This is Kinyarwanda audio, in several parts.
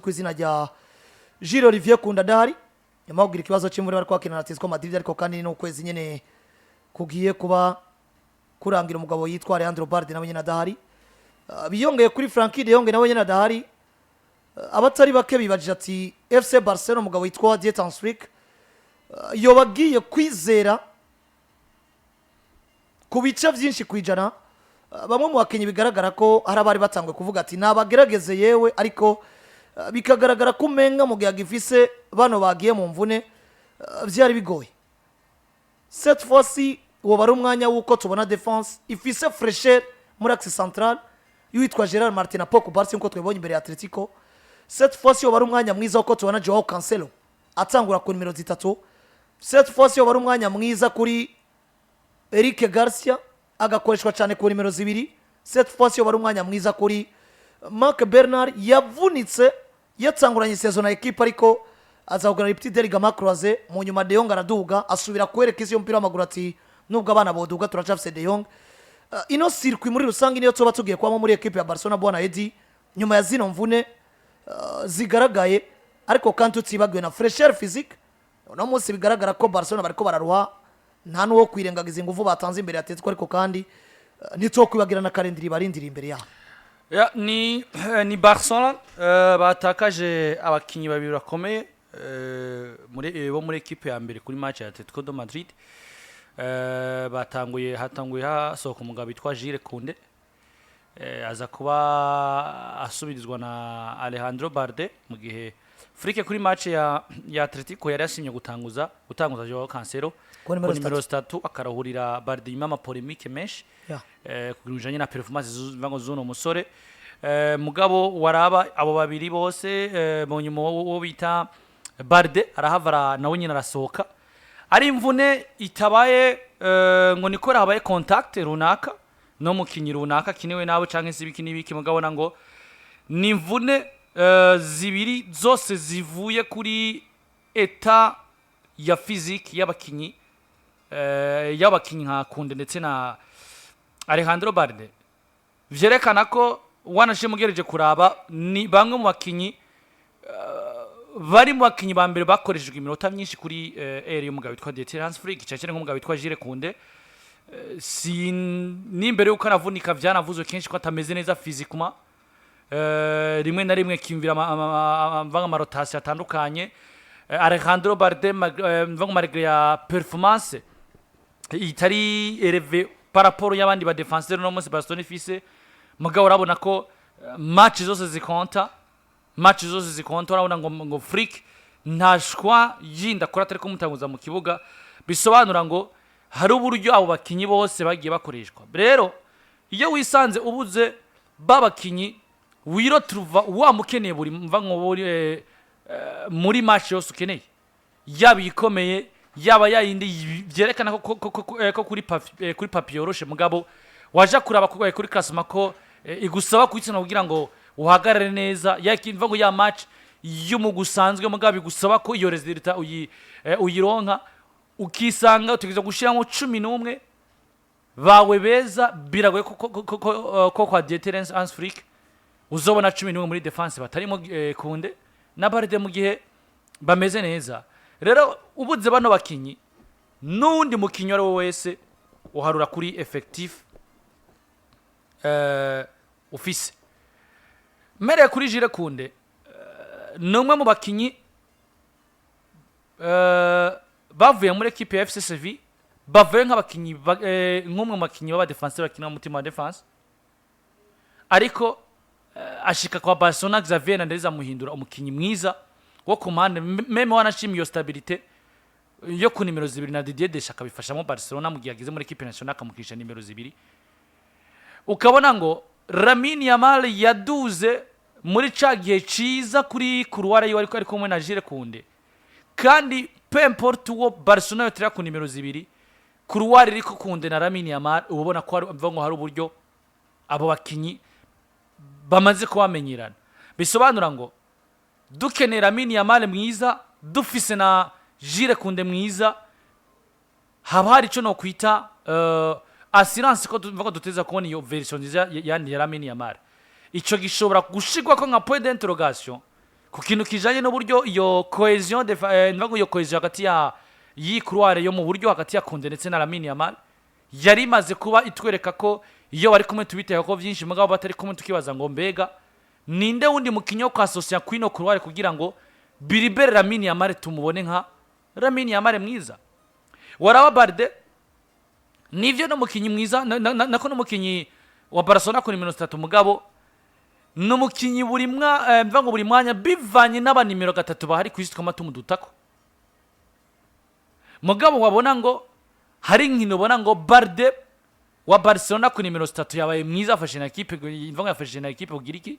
kwizina rya Giro Olivier Kundadari yamagira ikibazo cy'imvura bari kwakina na Atletico Madrid ariko kandi no kwezi nyene kugiye kuba kurangira umugabo yitwa Leandro Balde nawe nyene adahari. Biyongeye kuri Frankie de Jong nawe nyene adahari. Abatari bake bibajije ati FC Barcelona umugabo yitwa Dietanstrik yo bagiye kwizera ku bice byinshi kwijana. Bamwe mu bakenyi bigaragara ko hari abari batangwe kuvuga ati nabagerageze yewe ariko bikagaragara ko umenga mu gihe gifise bano bagiye mu mvune byari bigoye. Cette fois-ci uwo bari umwanya wuko tubona defense ifise fraîcheur muri axe central yitwa Gerard Martin Poko Barca nko twebonye imbere ya Atletico. Cette fois-ci uwo bari umwanya mwiza uko tubona Joao Cancelo atangura ku nimero 3. Cette fois-ci uwo bari umwanya mwiza kuri Eric Garcia agakoreshwa cyane ku nimero 2. Cette fois-ci uwo bari umwanya mwiza kuri Marc Bernard yavunitse yatanguranye saison na equipe ariko azagura petit deligament croisé mu nyuma De Jong araduga asubira kwerekeza iyo mpira w'amaguru ati nubwo abana boduga turacafise De Jong. Ino circuit muri rusangi niyo tuba tugiye kwamo muri equipe ya Barcelona bwana Edi nyuma ya zino mvune zigaragaye ariko kandi tutsibagwe na fraîcheur physique no munsi bigaragara ko Barcelona bariko bararuha nta nuwo kwirengagiza ingufu batanze imbere ya Atletico ariko kandi nitwo kwibagirana na calendrier barindira imbere yabo. Ya ni Barcelona batakaje abakinyi babiri bakomeye muri equipe ya mbere kuri match ya Atletico de Madrid. Hatanguye hasohoka umugabo witwa Jules Koundé aza kuba asubirizwa na Alejandro Balde mu gihe Frike kuri match ya Atletico yari yasimye gutanguza Joao Cancelo ku nimero 3 akarahurira Balde imama polemique menshi kugurujanye na performance z'uno musore. Mugabo waraba abo babiri bose mu nyuma wo bita Balde arahavara nawe nyina arasohoka ari imvune itabaye ngo nikora habaye contact runaka no mukinyi runaka kinewe nabo canke sibiki nibiki mugabo nango ni imvune zibiri zose zivuye kuri eta ya physique y'abakinyi nka Kunde ndetse na Alejandro Balde. Vyerekana ko wanashimugereje kuraba ni bamwe mu bakinyi bari mu bakinyi ba mbere bakoreshejwe iminota myinshi kuri y'umugabo witwa Dietanstrik cyane nk'umugabo witwa Jules Koundé. Si nimbere uko aravunika byanavuzwe kenshi ko atameze neza physiquement. Rimwe na rimwe kimvira amvanga amarotation atandukanye. Alejandro Balde malgré ya performance itari élevé par rapport y'abandi ba défenseur no munsi Barcelona ifise mugabo urabona ko match zose zikonta urabona ngo Frick ntashwa yinda kora atari ko mutanguza mu kibuga bisobanura ngo hari uburyo abo bakinyi bose bagiye bakoreshwa. Rero iyo wisanze ubuze babakinyi wiro truva wa mukeneye buri mvango muri match yose ukeneye yaba ikomeye yaba yayindi byerekana ko kuri papier yoroshe mugabo waje kuraba kuri classement ko igusaba kwitsina kugira ngo uhagarare neza yakimva ngo ya match y'umugusanzwe mugabo igusaba ko iyo resultat uyironka ukisanga utegeza gushiramo 11 bawe beza biragoye ko kwa Dietanstrik uzobona 11 muri defense batarimo Kunde na Balde mu gihe bameze neza. Rero ubuze bano bakinyi nundi mukinyi ari wese uharura kuri effectif office mere kuri Jules Koundé numwe mu bakinyi bavuye muri equipe ya FC Sevilla bavuye nk'abakinyi nk'umwe mu bakinyi baba defenseur bakina mu mutima wa defense ariko ashika kwa Barcelona Xavier Hernandez amuhindura umukinyi mwiza wo kumande meme wanashimiye stabilité yo ku nimero 2 na Didier Deschamps akabifashamo Barcelona mu gihe agize muri equipe nationale akamukisha nimero 2. Ukabona ngo Lamine Yamal yaduze muri cagiye ciza kuri couloir yo ariko kumwe na Jules Koundé kandi peu importe wo Barcelona yotera ku nimero 2 couloir iriko Koundé na Lamine Yamal ubona ko hari uburyo abo bakinyi bamaze kubamenyerana. Bisobanura ngo dukenera Lamine Yamal mwiza dufise na Jules Koundé mwiza haba hari cyo no kwita assurance ko duteza kubona iyo version nziza ya Lamine Yamal. Ico gishobora gushigwa ko nka point d'interrogation ku kintu kijanye n'uburyo iyo cohesion ndavuga iyo cohesion hagati ya iyi couloir yo mu buryo hagati ya Kunde ndetse na Lamine Yamal yari imaze kuba itwereka ko iyo bari kumwe tubiteye ko byinshi mugabo batari kumwe tukibaza ngo mbega ninde wundi mukinyo kwa association kwino couloir kugira ngo biribere Lamine Yamal tumubone nka Lamine Yamal mwiza waraba Barde nivyo no mukinyi mwiza nako no mukinyi wa Barcelona kuri minus 3 mugabo no mukinyi buri mvango buri mwanya bivanye n'aba nimero 3 bahari kwisi twama tumudutako mugabo wabona ngo hari nkino bona ngo Barde wa Barcelona kuri minus 3 yabaye mwiza afashe na equipe mvango yafashe na equipe kugira iki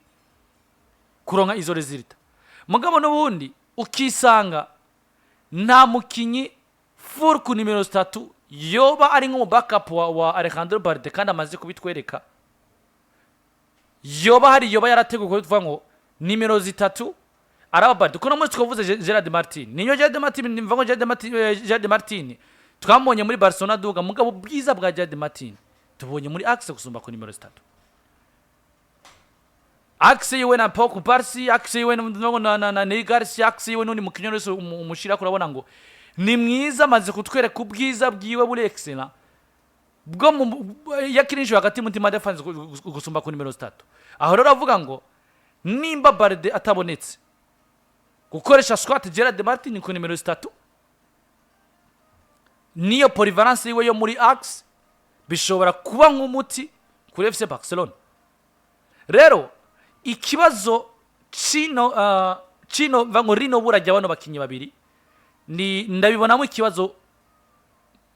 kuronka izo resulta mugabo n'ubundi ukisanga nta mukinyi full ku nimero 3 yoba ari nko backup wa Alejandro Barde kandi amaze kubitwereka yoba yarateguye kuvuga ngo nimero 3 araba Barde kuno munsi twavuze Gerard Martin ninyo Gerard Martin mvango Gerard Martin twamubonye muri Barcelona duga mugabo bwiza bwa Gerard Martin tubonye muri Axe kusumba ku nimero 3 Axe yewe na Pajo Barsi Axe yewe na Garcia Axe yewe n'undi mukinyo wese umushira kurabona ngo ni mwiza maze kutwereka ubwiza bwiwe buri excellent bwo yakirinje hagati mutima defense gusumba ku nimero 3 aho rero avuga ngo nimba Barde atabonetse gukoresha squat Gerard Martin ku nimero 3 niyo polyvalence yiwe yo muri Axe bishobora kuba nk'umuti kuri FC Barcelona rero ikibazo chino vango rino burajya bano bakinyi babiri ni ndabibonamo ikibazo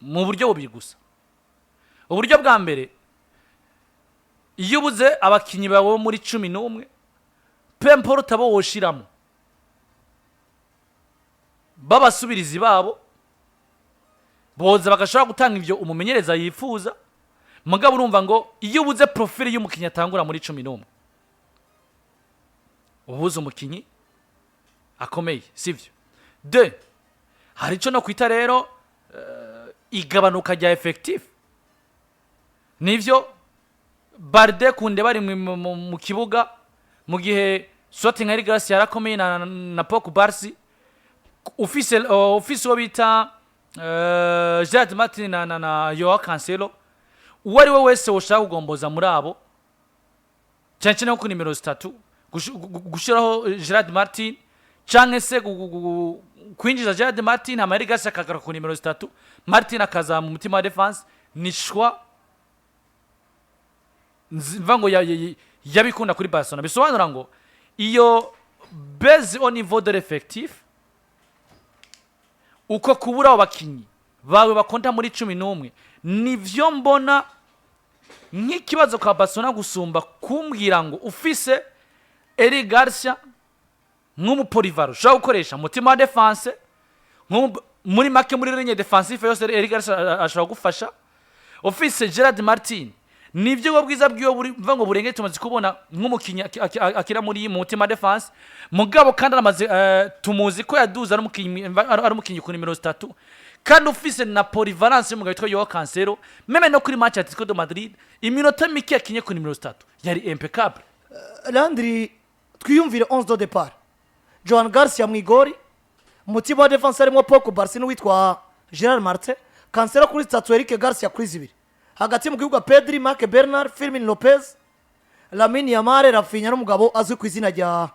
mu buryo bubiri gusa uburyo bwa mbere iyo ubuze abakinyi bawe muri 11 pemporo tabo woshiramo babasubirizi babo boza bagashobora gutanga ivyo umumenyereza yifuza mugabo urumva ngo iyo ubuze profile y'umukinyi atangura muri 11 ubuze umukinyi akomeye sivyo de Harico no kwita rero igabanuka rya effective nivyo Barde Kunde bari mu kibuga mu gihe Sosthene ari Gracia yarakomeye na Pajo Barsi office wo bita Gerard Martin na Joao Cancelo uwari we wese woshaka kugomboza muri abo cyane cyane ku nimero 3 gushiraho Gerard Martin canke se kwinjiza Gerard Martin amari Gracia akagara ku nimero 3 Martin akaza mu mutima wa defense ni shwa mvango yabikunda kuri Barcelona bisobanura ngo iyo base au niveau de l'effectif uko kubura abakinyi bawe bakonta muri 11 nivyo mbona nk'ikibazo kwa Barcelona gusumba kumbwira ngo ufise Eric Garcia nk'umupolivaro ushobora gukoresha mutima wa defense muri make muri ligne defensive yose Eric Garcia ashobora gufasha office Gerard Martin nivyo bwiza bwiwe buri mvango burenge tumaze kubona nk'umukinyi akira muri mutima defense mugabo kandi aramaze tumuzi ko yaduza ari umukinyi ku nimero 3 kandi office na polyvalence mu gahitwa yo Cancelo meme no kuri match Atletico de Madrid iminota mike yakinye ku nimero 3 yari impeccable Landry twiyumvire 11 de départ Joan Garcia mwigori mutima wa defense arimo Pajo Barsi n'uwitwa Gerard Martin Cancelo kuri 3 Eric Garcia kuri 2 hagati mu kibuga Pedri Marc Bernard Firmin Lopez Lamine Yamal Rafinha n'umugabo azwi ku izina rya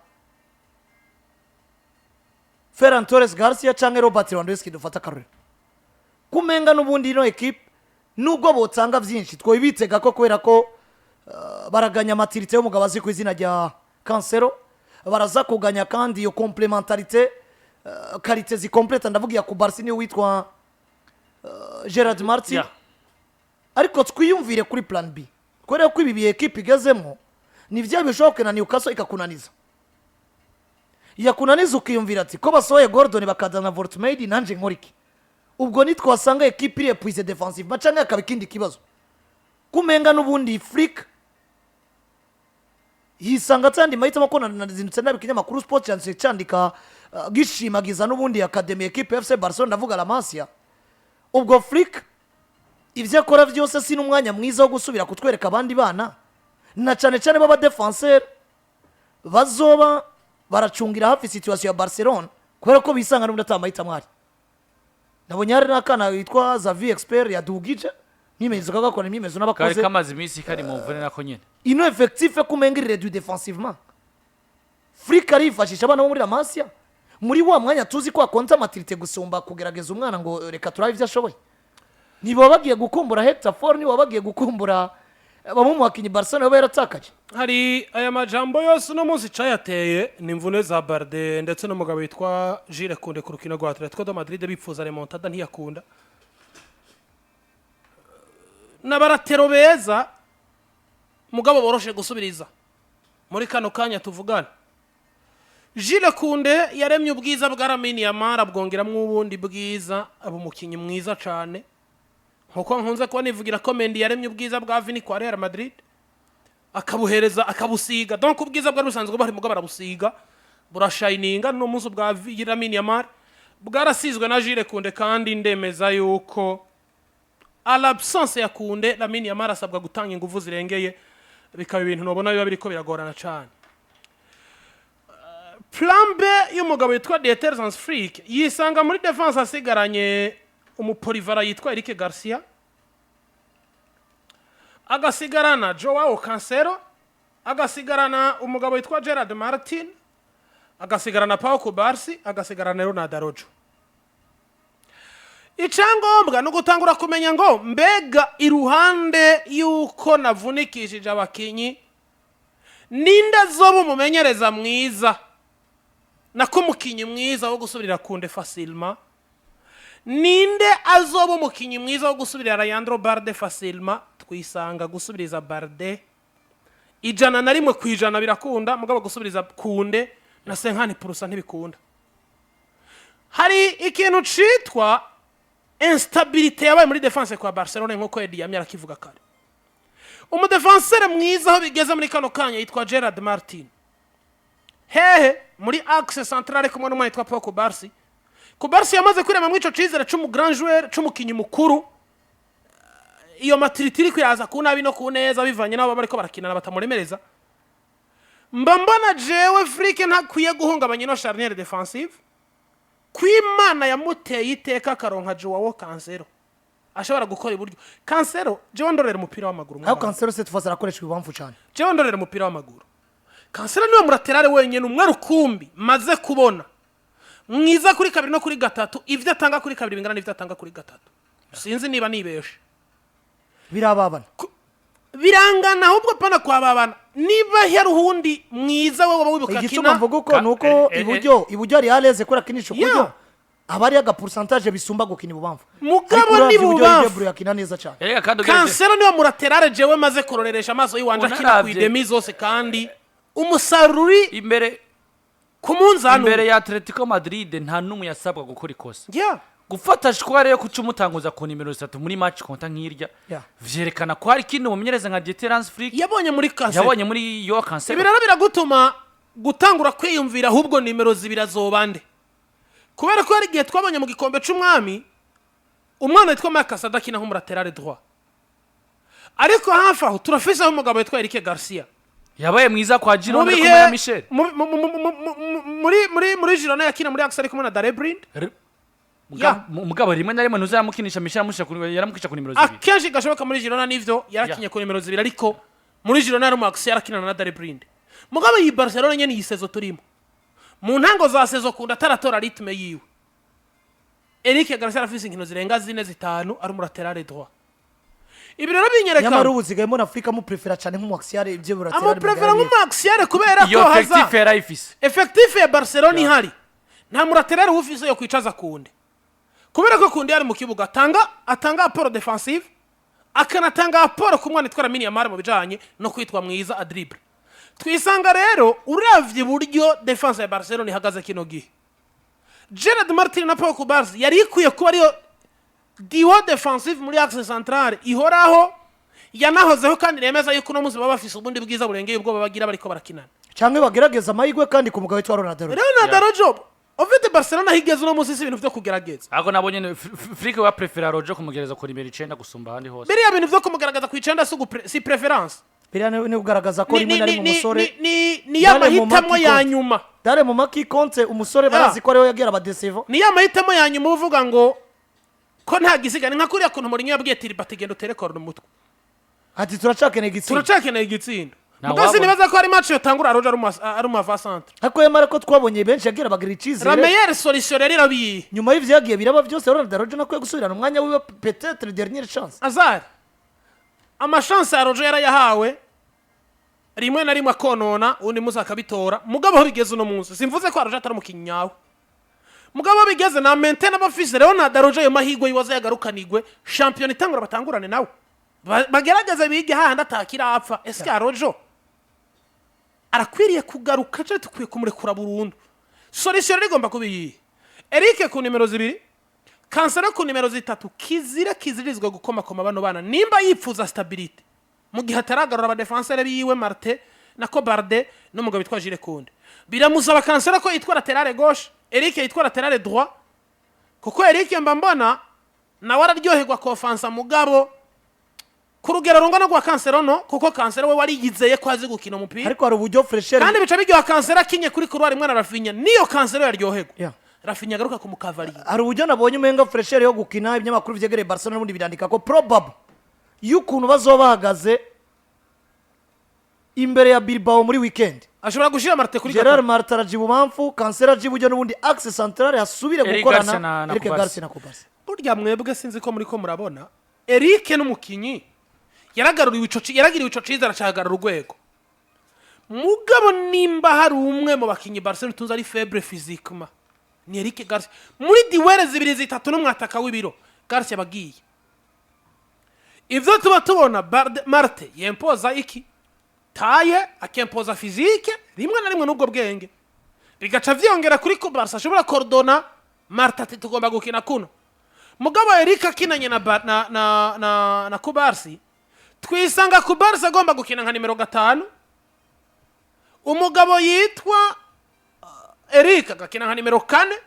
Ferran Torres Garcia canke Robert Lewandowski dufata karore kumenga n'ubundi ino equipe nubwo botanga vyinshi twibitega ko kwera ko baraganya maturité y'umugabo azwi ku izina rya Cancelo baraza kuganya kandi iyo complémentarité qualité zicomplète ndavuga ku Barca niyo witwa Gerard Martin yeah. Ariko twiyumvire kuri plan B kwera ko ibi equipe igezemo ni vya bishoboke na Newcastle ikakunaniza yakunaniza ukiyumvira ati ko basohoye Gordon bakadana Voltmade nanje nkoriki ubwo nitwasanga equipe iri puise defensive macane akabikindi kibazo kumenga n'ubundi Flick yisanga tsandi mahitamo ko nazindutse nabikinya makuru sport chance cyandika gishimagiza n'ubundi academy equipe FC Barcelona ndavuga La Masia ubwo Flick ivyo akora vyose si n'umwanya mwiza wo gusubira kutwereka abandi bana na cyane cyane baba defenseur bazoba baracungira hafi situation ya Barcelona kubera ko bisanga n'undi atamahita mwari nabonye hari n'akana witwa Xavi expert yadugije nimezo kagakora nimezo kari n'abakoze kamaze iminsi kari mu mvune nako nyene ino effectif kumengirire du défensivement Frika arifashisha abana bo muri Amasia muri wa mwanya tuzi ko akonza maturité gusumba kugerageza umwana ngo reka turabe ivyo ashoboye nibo bagiye gukumbura Hector Ford nibo bagiye gukumbura bamwe mu bakinyi Barcelona baratakaje hari aya majambo yose no munsi cayateye ni Imvune za Barde ndetse n'umugabo witwa Jules Koundé ku rukino rwa Atletico de Madrid bipfuza remontada ntiyakunda n'abaratero beza mugabo boroshe gusubiriza muri kano kanya tuvugana Jules Koundé yaremye ubwiza bwa Lamine Yamal abwongeramwo ubundi bwiza abumukinyi mwiza cyane nkuko nkunze kuba nivugira ko Mendy yaremye ubwiza bwa Vini kwa Real Madrid akabuhereza akabusiga donc ubwiza bwa rusanzwe bari mugabo arabusiga burashininga no munsi bwa Lamine Yamal bwarasizwe na Jules Koundé kandi ndemeza yuko à l'absence ya Koundé Lamine Yamal asabwa gutanga ingufu zirengeye bikaba ibintu nobona biba biriko biragorana cyane plan B y'umugabo witwa Dieter Zansfrick yisanga muri defense asigaranye umupolivara yitwa Eric Garcia agasigarana Joao Cancelo agasigarana umugabo witwa Gerard Martin agasigarana Pau Kubarsi agasigarana Ronaldo Araujo icyangombwa no gutangura kumenya ngo mbega iruhande yuko navunikishije abakinyi ninde zoba umumenyereza mwiza nako umukinyi mwiza wo gusubirira Koundé facilement ninde azoba umukinyi mwiza wo gusubirira Leandro Barde facilement twisanga gusubiriza Barde ijana na rimwe kwijana birakunda mugabo gusubiriza Koundé na 50% ntibikunda hari ikintu citwa instabilité yabaye muri defense kwa Barcelona nkuko Edi yamyara kivuga kare umudefenseur mwiza aho bigeze muri kano kanya yitwa Gerard Martin hehe muri axe centrale kumwe n'umwe yitwa Pau Kubarsi Kubarsi yamaze kurema mu ico cizere c'umu grand joueur c'umukinyi mukuru iyo matiritiri kwiyaza ku nabi no ku neza bivanye nabo bariko barakinana batamuremereza mbona jewe Frike ntakwiye guhungabanya no charnière défensive kwimana yamuteye iteka karonka Joao Cancelo ashobora gukora iburyo Cancelo jewe ndorera umupira w'amaguru aho Cancelo cette fois arakoreshwa ibamfu cyane jewe ndorera umupira w'amaguru Cancelo niwe muraterare wenyene umwe rukumbi maze kubona mwiza kuri kabiri no kuri gatatu ivyo atanga kuri kabiri bingana n'ivyo atanga kuri gatatu sinzi niba nibeshe birababana birangana ahubwo pana kwa babana niba yaruhundi mwiza wowe wibuka kina igituma mvuga uko nuko iburyo ari aleze kora kinisho kuryo abari aga pourcentage bisumba gukina ibubamfu mugabo ni bubamfu yakina neza cyane Cancelo niwe muraterare jewe maze kororeresha amaso yiwanje akina ku idemi zose kandi umusaruri imbere kumunzano imbere ya Atletico Madrid nta numwe yasabwa gukora ikosa yeah gufata shware yo kucumutanguza ku nimero 3 muri match konta nk'irya vyerekana ko hari kintu mumenyereza nka Dieter Zansfrick yabonye muri Cancelo yabonye muri yo Cancelo ibirara biragutuma gutangura kwiyumvira ahubwo nimero zibira zobande kubera ko hari gihe twabonye mu gikombe c'umwami umwana witwa Marcus adakina nk'umuraterare droit ariko hafi aho turafise umugabo witwa Eric Garcia yabaye mwiza kwa Girona kumwe na Michel muri Girona yakina muri Axel kumwe na Darebrind mugabo rimwe na rimwe ntuzamukinisha Michel yaramukisha ku nimero 2 akenshi gashoboka muri Girona nivyo yarakinye ku nimero 2 ariko muri Girona yari Max yarakina na Darebrind mugabo iyi Barcelona nyene yisezo turimo mu ntango za sezo kunda taratora ritme yiwe Eric Garcia afise inkino zirenga 4-5 ari umuraterare droit ibi rero binyerekana nyamara ubuzigaye muri Afrika mu prefera cyane nk'umuaxiare ibyo buraterare mu prefera nk'umuaxiare kubera ko haza effectif ya Barcelona ihari nta muraterare ufise yo kwicaza Koundé kubera ko Koundé ari mu kibuga atanga apport defensive akanatanga apport ku mwana itwara Lamine Yamal mu bijanye no kwitwa mwiza a dribble twisanga rero uravye buryo defense ya Barcelona ihagaze kino gihe Gerard Martin na Pau Kubarsi yari ikwiye kuba ariyo duo defensive muri axe centrale ihoraho yanahozeho kandi remeza yuko no muzi baba bafise ubundi bwiza burengeye ubwo babagira bariko barakinana cyangwe bagerageza amahirwe kandi ku mugabo witwa Ronaldo Araujo Ovete Barcelona higeze no musi ibintu byo kugerageza ako nabonye Frike wa prefera Araujo kumugereza kuri nimero 9 gusumba handi hose biriya bintu byo kumugaragaza ku 9 si preference biriya ni kugaragaza ko rimwe na rimwe umusore ni yamahitamo ya nyuma dare mu maki konte umusore barazi ko ariho yagira abadesivo niyo amahitamo ya nyuma uvuga ngo ko nta gisigane nka kuriya kuntu Mourinho yabwiye Tiriba ati genda utere kora umutwe ati turacakeneye igitsindo mugasi nibaza ko ari match yotangura Roger ari umava centre ariko yemara ko twabonye benshi yagira bagira icizere la meilleure solution rero irabiye nyuma y'ivyo yagiye biraba byose Ronald Roger nakwiye gusubirana umwanya wiwe peut-être dernière chance Azar amashance ya Roger yarayahawe rimwe na rimwe akonona undi muzi akabitora mugabo aho bigeze uno munsi simvuze ko Roger atari umukinnyi nyawe mugabo aho bigeze na maintain abafise rero na Roger ayo mahigwe yiwaza yagarukanigwe champion itangura batangurane nawe bagerageza bige hahandi atakira apfa ese ya Roger arakwiriye kugaruka cyo tukwiye kumurekura burundu solution rero igomba kubiyi Eric ku nimero 2 Kansera ku nimero 3 kizirizwa gukomakoma bano bana nimba yipfuza stability mu gihe ataragarura aba defenseur biwe Marte na Cobarde no mugabo bitwa Jire Konde biramuzaba Kansera ko yitwa lateral gauche Eric yitwa lateral droit kuko Eric mbambona na wararyoherwa ko offense mugabo ku rugero rungana rwa Kansera no kuko Kansera we wariyizeye ko azi gukina umupira ariko hari uburyo fresher kandi bica bijyo Kansera kinye kuri couloir mwana Rafinha niyo Kansera yaryoherwa yeah. Rafinha garuka ku mukavali hari uburyo nabonye umenga fresher yo gukina ibinyamakuru vyegereye Barcelona n'ubundi birandika ko probable y'ukuntu bazobahagaze imbere ya Bilbao muri weekend ashobora gushira Marte kuri Gerard Marta arajibu bamfu Kansera ajibujyo n'ubundi axe central yasubire gukorana Eric Garcia na Kubabuza burya mwebwe sinzi ko muri ko murabona Eric n'umukinyi yaragiriwe ico cizara cahagarara urwego mugabo nimba hari umwe mu bakinyi Barcelona tunza ari faible physiquement ni Eric Garcia muri diwere 2-3 n'umwataka w'ibiro Garcia bagiye ivyo tuba tubona Marte yempoza iki taye akempoza physique rimwe na rimwe n'ubwo bwenge bigaca vyongera kuri ko Barca ashobora coordona Marte ati tugomba gukina kuno mugabo Eric akinanye na Kubarsi twisanga Kubarsi agomba gukina nka nimero 5 umugabo yitwa Eric agakina nka nimero 4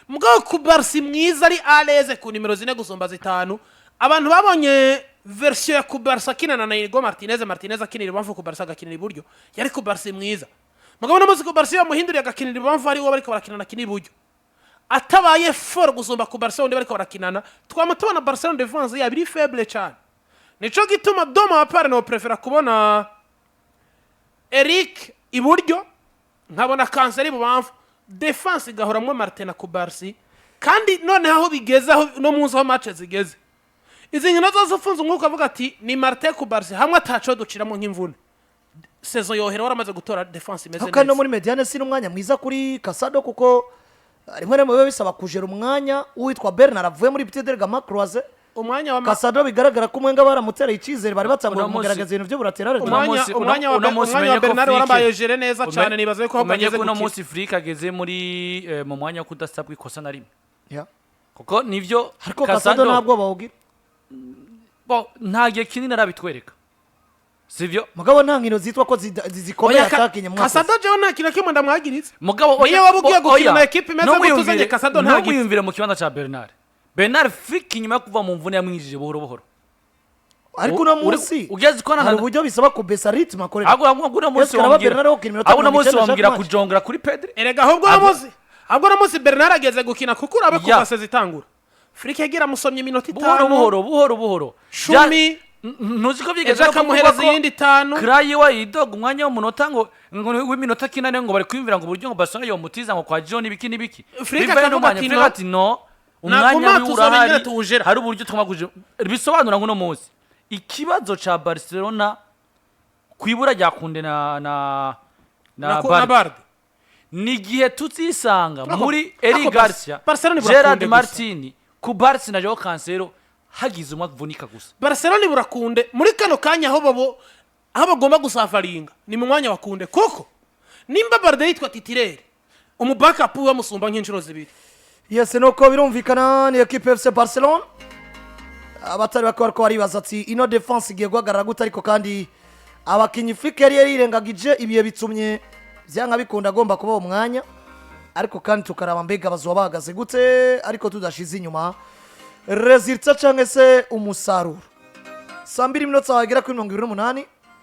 mugabo Kubarsi mwiza ari aleze ku nimero 4 gusumba 5 abantu babonye version ya Kubarsi akinana na Inigo Martinez akinira bamfu Kubarsi agakinira iburyo yari Kubarsi mwiza mugabo no muzi Kubarsi yamuhinduriye agakinira bamfu ari wo bariko barakinana kinira iburyo atabaye for gusumba ku Barcelona ndi bariko barakinana twamutubona Barcelona defense ya biri faible cyane nico gituma doma apare no prefera kubona Eric iburyo nkabona Kanseri bubamfu defense gahoramwe Martin na Kubarsi kandi none aho bigeze aho no munsi aho match zigeze izi nkino zose ufunze umwuka avuga ati ni Martin Kubarsi hamwe ataco duciramo nk'imvune saison yohera waramaze gutora defense imeze neza kandi no muri mediane si n'umwanya mwiza kuri Casado kuko rimwe na rimwe bisaba kujera umwanya uwitwa Bernard avuye muri Petit Delgama Croise umwanya wa Casado bigaragara ko umwenga baramutereye icizere bari batangura kumugaragaza ibintu byo buraterare umwanya wa Bernard warambaye jere neza cyane nibaze ko bageze kuno munsi Afrika ageze muri mu mwanya wo kudasabwa ikosa na rimwe kuko nivyo ariko Casado ntabwo bawugira bo ntagiye kinini arabitwereka sivyo mugabo nta nkino zitwa ko zikomeye atakinye mwaka Casado je nta kintu kimwe ndamwagiritse mugabo oya wabugiye gukina na equipe imeze ko tuzanye Casado nta gitse wiyumvira mu kibanza ca Bernard fiki nyuma kuva mu mvune yamwijije buhoro buhoro ariko no munsi ugeze ko hari uburyo bisaba kubesa ritme akorera ahubwo no munsi wambwira kujongera kuri Pedri erega ahubwo no munsi Bernard ageze gukina kuko urabe ko base zitangura Afrika yagira musomye iminota 5 buhoro 10 ntuziko byigeze kamuhereza yindi 5 Krayi wa yidoga umwanya w'umunota ngo w'iminota 4 ngo bari kwimvira ngo buryo ngo Barcelona yo mutiza ngo kwa John biki Afrika Afrika ati no umwanya w'urahari hari uburyo twamaguje bisobanura ngo no munsi ikibazo ca Barcelona kwibura rya kunde na Barde ni gihe tutisanga muri Eric Garcia Gerard Martini ku Barca na Joao Cancelo hagize umwavunika gusa Barcelona burakunde muri kano kanya aho bagomba gusafaringa ni mu mwanya wakunde koko nimba Barde yitwa titirere umubackup wa musumba nk'inshuro zibiri yes nuko birumvikana ni equipe FC Barcelona abatari bakora ko ari bazati ino defense igiye guhagarara gute ariko kandi abakinyi Afrika yari yirengagije ibiye bitumye byanga bikunda agomba kuba umwanya ariko kandi tukaraba mbega bazoba bahagaze gute ariko tudashize inyuma resultat cyangwa se umusaruro 2 minota wagera kuri 28